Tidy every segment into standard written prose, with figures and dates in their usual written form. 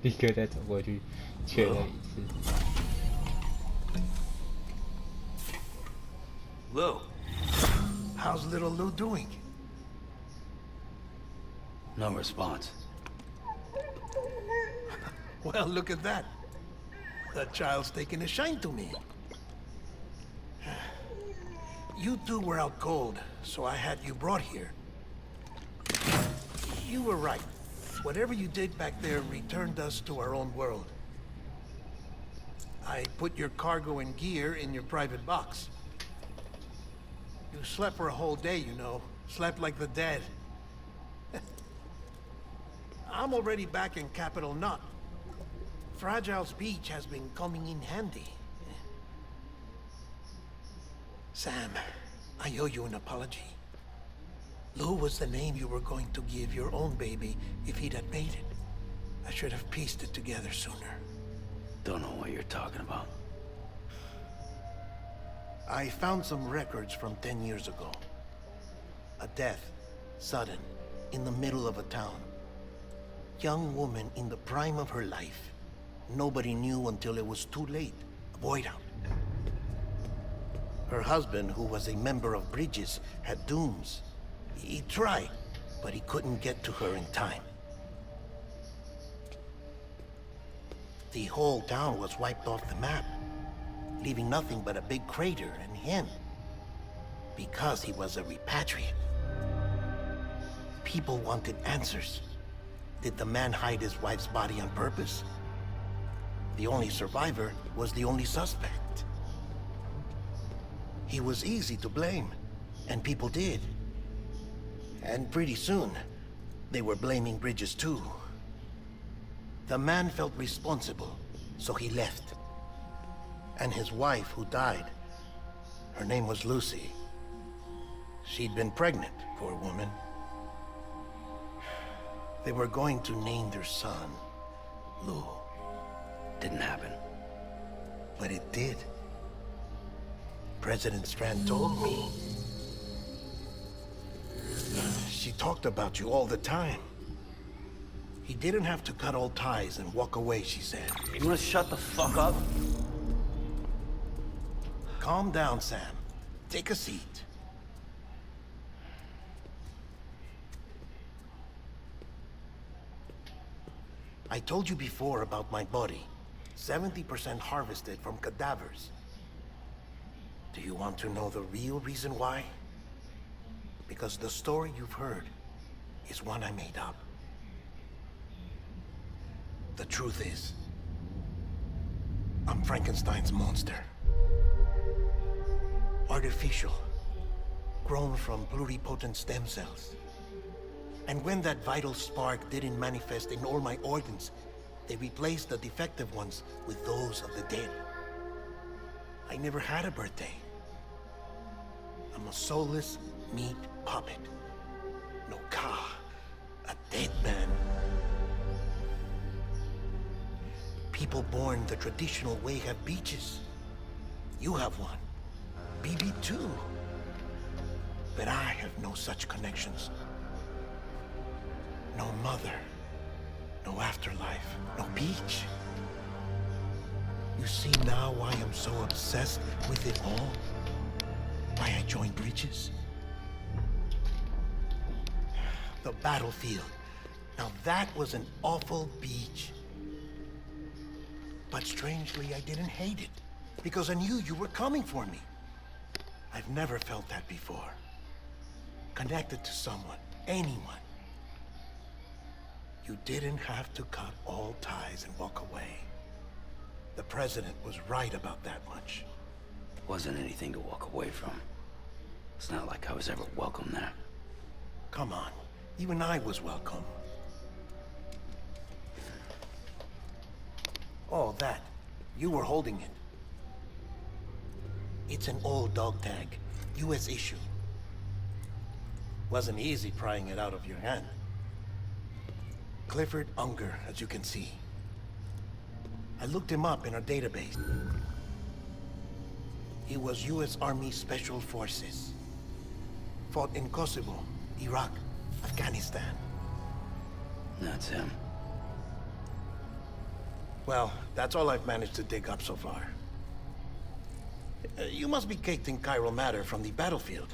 立刻再走过去确认一次。Lou. How's little Lou doing? No response. Well, look at that. The child's taking a shine to me. You two were out cold, so I had you brought here. You were right. Whatever you did back there returned us to our own world. I put your cargo and gear in your private box. You slept for a whole day, you know. Slept like the dead. I'm already back in Capital Knot. Fragile's beach has been coming in handy. Sam, I owe you an apology. Lou was the name you were going to give your own baby if he'd had made it. I should have pieced it together sooner. Don't know what you're talking about. I found some records from 10 years ago. A death, sudden, in the middle of a town. Young woman in the prime of her life. Nobody knew until it was too late. A void out. Her husband, who was a member of Bridges, had dooms. He tried, but he couldn't get to her in time. The whole town was wiped off the map, leaving nothing but a big crater and him. Because he was a repatriate. People wanted answers. Did the man hide his wife's body on purpose? The only survivor was the only suspect. He was easy to blame, and people did. And pretty soon, they were blaming Bridges too. The man felt responsible, so he left. And his wife, who died, her name was Lucy. She'd been pregnant, poor woman. They were going to name their son Lou. Didn't happen. But it did. President Strand told me. She talked about you all the time. He didn't have to cut all ties and walk away, she said. You wanna shut the fuck up? Calm down, Sam. Take a seat. I told you before about my body. 70% harvested from cadavers. Do you want to know the real reason why? Because the story you've heard is one I made up. The truth is, I'm Frankenstein's monster. Artificial, grown from pluripotent stem cells. And when that vital spark didn't manifest in all my organs, they replaced the defective ones with those of the dead. I never had a birthday. I'm a soulless meat puppet. No car. A dead man. People born the traditional way have beaches. You have one. BB too. But I have no such connections. No mother. No afterlife. No beach. You see now why I'm so obsessed with it all? Why I joined Bridges? The battlefield. Now that was an awful beach. But strangely, I didn't hate it. Because I knew you were coming for me. I've never felt that before. Connected to someone, anyone. You didn't have to cut all ties and walk away. The president was right about that much. Wasn't anything to walk away from. It's not like I was ever welcome there. Come on, even I was welcome. Oh, that. You were holding it. It's an old dog tag, US issue. Wasn't easy prying it out of your hand. Clifford Unger, as you can see. I looked him up in our database. He was US Army Special Forces. Fought in Kosovo, Iraq, Afghanistan. That's him. Well, that's all I've managed to dig up so far. You must be caked in chiral matter from the battlefield.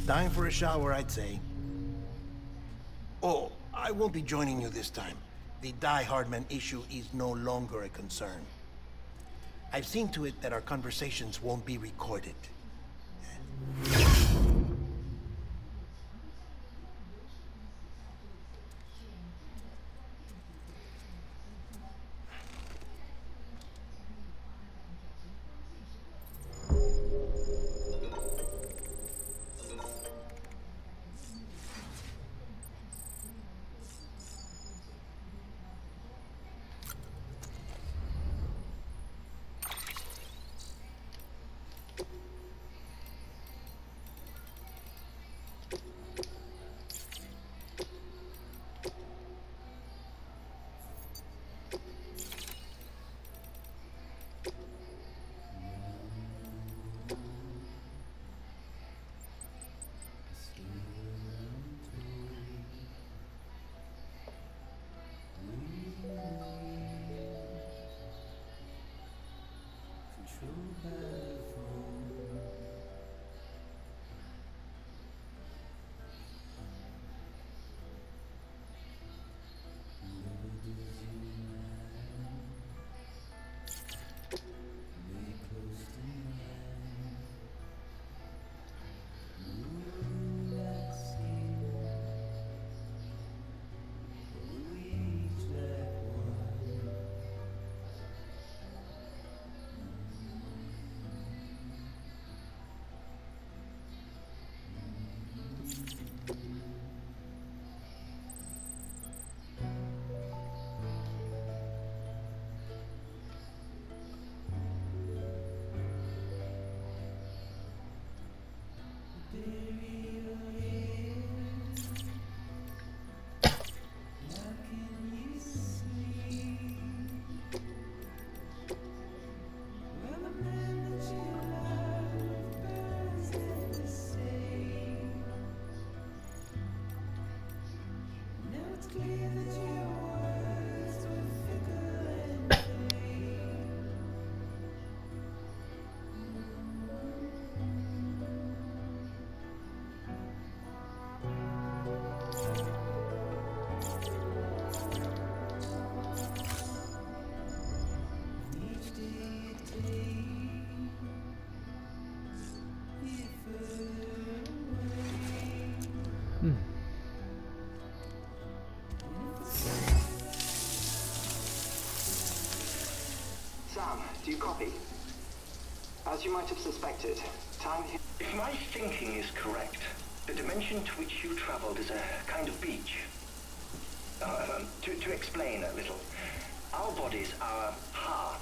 Time for a shower, I'd say. Oh, I won't be joining you this time. The Die Hardman issue is no longer a concern. I've seen to it that our conversations won't be recorded. Sam, do you copy? As you might have suspected, time here... If my thinking is correct, the dimension to which you traveled is a kind of beach. To explain a little, our bodies, our ha,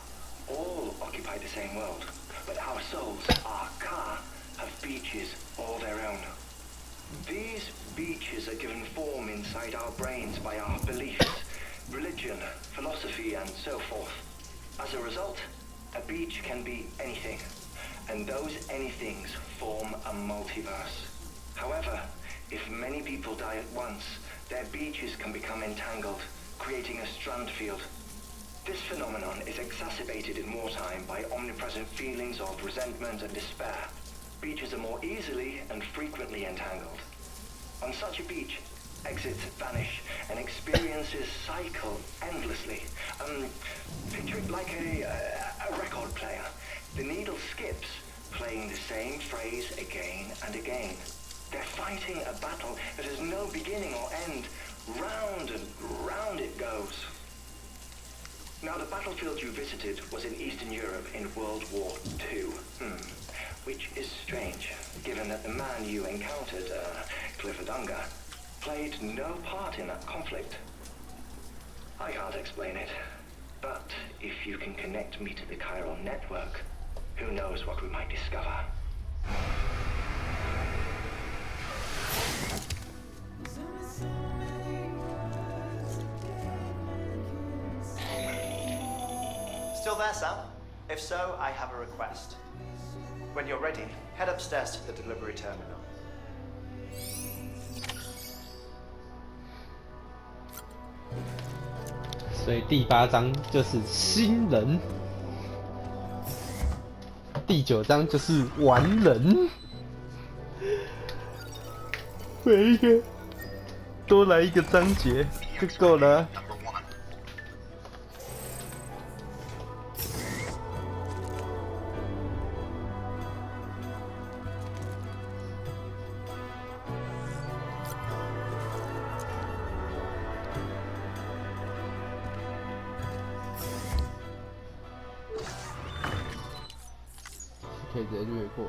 all occupy the same world, but our souls, our ka, have beaches all their own. These beaches are given form inside our brains by our beliefs, religion, philosophy, and so forth. As a result, a beach can be anything, and those anythings form a multiverse. However, if many people die at once, their beaches can become entangled, creating a strand field. This phenomenon is exacerbated in wartime by omnipresent feelings of resentment and despair. Beaches are more easily and frequently entangled. On such a beach, exits vanish and experiences cycle endlessly. Picture it like a record player. The needle skips, playing the same phrase again and again. They're fighting a battle that has no beginning or end. Round and round it goes. Now, the battlefield you visited was in Eastern Europe in World War II. Which is strange, given that the man you encountered, Clifford Unger, played no part in that conflict. I can't explain it, but if you can connect me to the chiral network, who knows what we might discover. Still there, Sam? If so, I have a request. When you're ready, head upstairs to the delivery terminal. 所以第8章就是新人，第9章就是完人，每一个多来一个章节就够了。可以直接略过。